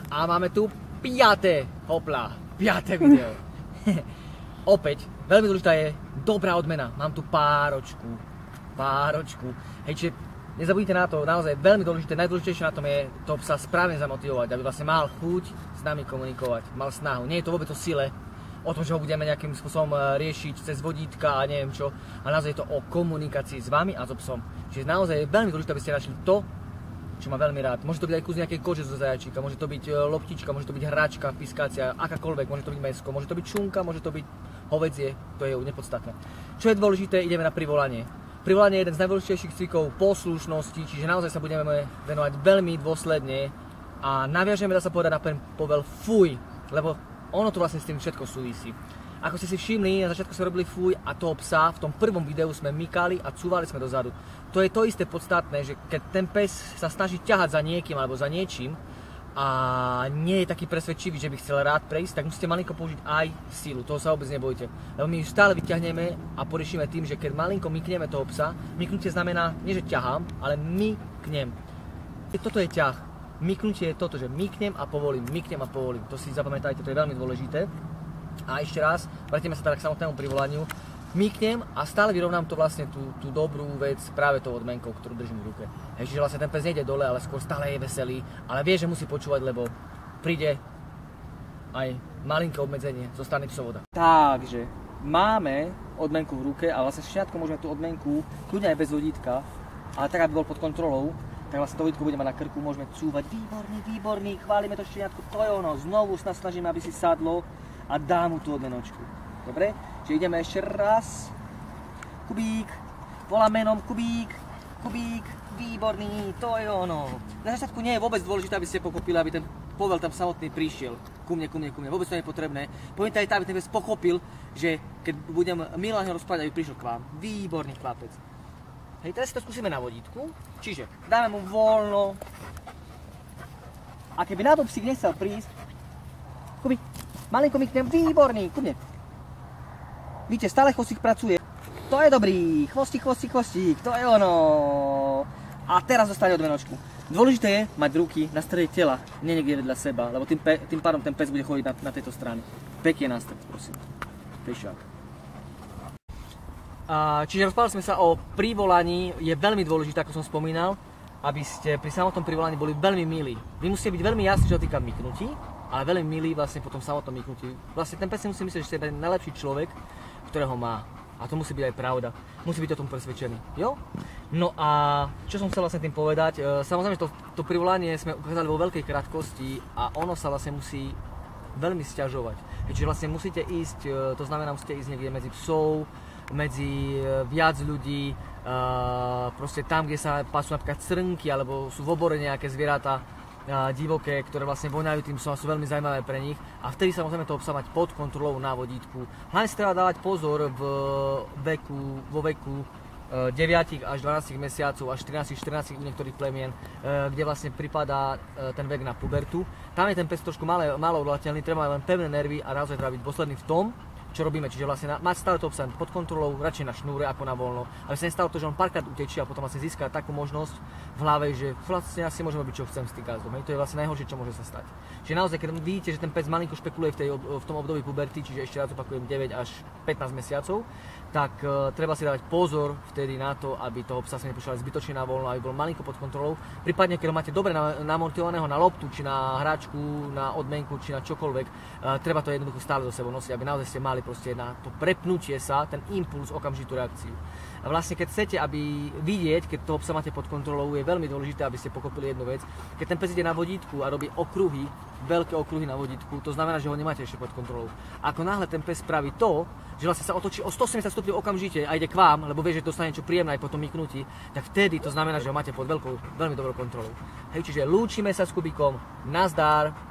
A máme tu piaté video. Opäť, veľmi dôležitá je dobrá odmena. Mám tu páročku. Hej, čiže nezabudnite na to, naozaj veľmi dôležité, najdôležitejšie na tom je to psa správne zamotivovať, aby vlastne mal chuť s nami komunikovať, mal snahu. Nie je to vôbec o sile, o tom, že ho budeme nejakým spôsobom riešiť cez vodítka a neviem čo, ale naozaj je to o komunikácii s vami a so psom. Čiže naozaj je veľmi dôležité, aby ste našli to, čo má veľmi rád. Môže to byť aj kus nejakej kože zo zajačíka, môže to byť loptička, môže to byť hračka, piskácia, akákoľvek, môže to byť mäsko, môže to byť šunka, môže to byť hovädzie, to je nepodstatné. Čo je dôležité, ideme na privolanie. Privolanie je jeden z najdôležitejších cvikov poslušnosti, čiže naozaj sa budeme venovať veľmi dôsledne a naviažeme, dá sa povedať, na povel fuj, lebo ono to vlastne s tým všetko súvisí. Ako ste si všimli, na začiatku sme robili fuj a toho psa v tom prvom videu sme mykali a cúvali sme dozadu. To je to isté podstatné, že keď ten pes sa snaží ťahať za niekým alebo za niečím a nie je taký presvedčivý, že by chcel rád prejsť, tak musíte malinko použiť aj sílu, toho sa vôbec nebojte. Lebo my ju stále vyťahneme a poriešime tým, že keď malinko mykneme toho psa, myknutie znamená, nie že ťahám, ale myknem. Toto je ťah. Myknutie je toto, že myknem a povolím. To si zapamätajte, to je veľmi dôležité. A ešte raz, vrátime sa teda k samotnému privolaniu. Myknem a stále vyrovnám to vlastne tú dobrú vec práve tou odmenkou, ktorú držím v ruke. Hej, čiže vlastne ten pes nejde dole, ale skôr stále je veselý, ale vie, že musí počúvať, lebo príde aj malinké obmedzenie zo strany psovoda. Takže máme odmenku v ruke a vlastne všetko môžeme tú odmenku, kľudne aj bez vodítka, ale tak, aby bol pod kontrolou, tak vlastne to vodítko budeme na krku, môžeme cúvať. Výborný, chválime to šteniatko, to je ono, znovu sa snažíme, aby si sadlo a dá mu tú odmenočku. Dobre? Čiže ideme ešte raz. Kubík, volá menom Kubík, výborný, to je ono. Na začiatku nie je vôbec dôležité, aby ste pochopili, aby ten povel tam samotný prišiel. Ku mne. Vôbec to nie je potrebné. Pointa je tá, aby ten pes pochopil, že keď budem milé rozprávať, aby prišiel k vám. Výborný chlapec. Hej, teraz si to skúsime na vodítku. Čiže dáme mu voľno. A keby na to psík nechcel prísť, Kubík, malinko myknem, výborný, ku mne. Vidíte, stále chvostík pracuje. To je dobrý, chvostík, to je ono. A teraz dostane odmenočku. Dôležité je mať ruky na strede tela, nie niekde vedľa seba, lebo tým pádom ten pes bude chodiť na tejto strane. Pekne na stred, prosím. Pešák. Čiže rozprávali sme sa o privolaní, je veľmi dôležité, ako som spomínal, aby ste pri samotnom privolaní boli veľmi milí. Vy musíte byť veľmi jasní, čo sa týka myknutí, ale veľmi milí vlastne po tom samotnom myknutí. Vlastne ten pes si musí myslieť, že ste najlepší človek, ktorého má. A to musí byť aj pravda. Musí byť o tom presvedčený. Jo? No a čo som chcel vlastne tým povedať, samozrejme, že to privolanie sme ukázali vo veľkej krátkosti a ono sa vlastne musí veľmi sťažovať. Čiže vlastne musíte ísť, to znamená, musíte ísť niekde medzi psov, medzi viac ľudí, proste tam, kde sa pasú napríklad srnky, alebo sú v obore nejaké zvieratá divoké, ktoré vlastne voňajú tým psom a sú veľmi zaujímavé pre nich. A vtedy sa môžeme toho psa mať pod kontrolou na vodítku. Hlavne si treba dávať pozor vo veku 9 až 12 mesiacov až 13-14 u niektorých plemien, kde vlastne pripadá ten vek na pubertu. Tam je ten pes trošku málo odolateľný, treba mať len pevné nervy a naozaj treba byť dôsledný v tom, čo robíme, čiže vlastne mať stále toho psa pod kontrolou, radšej na šnúre ako na voľno, aby sa nestalo to, že on párkrát utečí a potom vlastne získa takú možnosť v hlave, že vlastne asi môžem robiť, čo chcem s tým gazdom. To je vlastne najhoršie, čo môže sa stať. Čiže naozaj, keď vidíte, že ten pes malinko špekuluje v tom období puberty, čiže ešte raz opakujem 9 až 15 mesiacov, tak treba si dávať pozor vtedy na to, aby toho psa sa nepúšťali zbytočne na voľno, aby bol malinko pod kontrolou. Prípadne, keď ho máte dobre namontovaného na loptu, či na hračku, na odmenku, či na čokoľvek, treba to jednoducho stále so sebou nosiť, aby naozaj ste mali proste na to prepnutie sa, ten impuls, okamžitú reakciu. A vlastne keď chcete, aby vidieť, keď toho psa máte pod kontrolou, je veľmi dôležité, aby ste pochopili jednu vec. Keď ten pes ide na vodítku a robí okruhy, veľké okruhy na vodítku, to znamená, že ho nemáte ešte pod kontrolou. Ako náhle ten pes spraví to, že vlastne sa otočí o 180 stupňov okamžite a ide k vám, lebo vie, že dostane niečo príjemné aj po tom myknutí, tak vtedy to znamená, že ho máte pod veľmi dobrou kontrolou. Hej, čiže lúčime sa s Kubíkom, nazdar.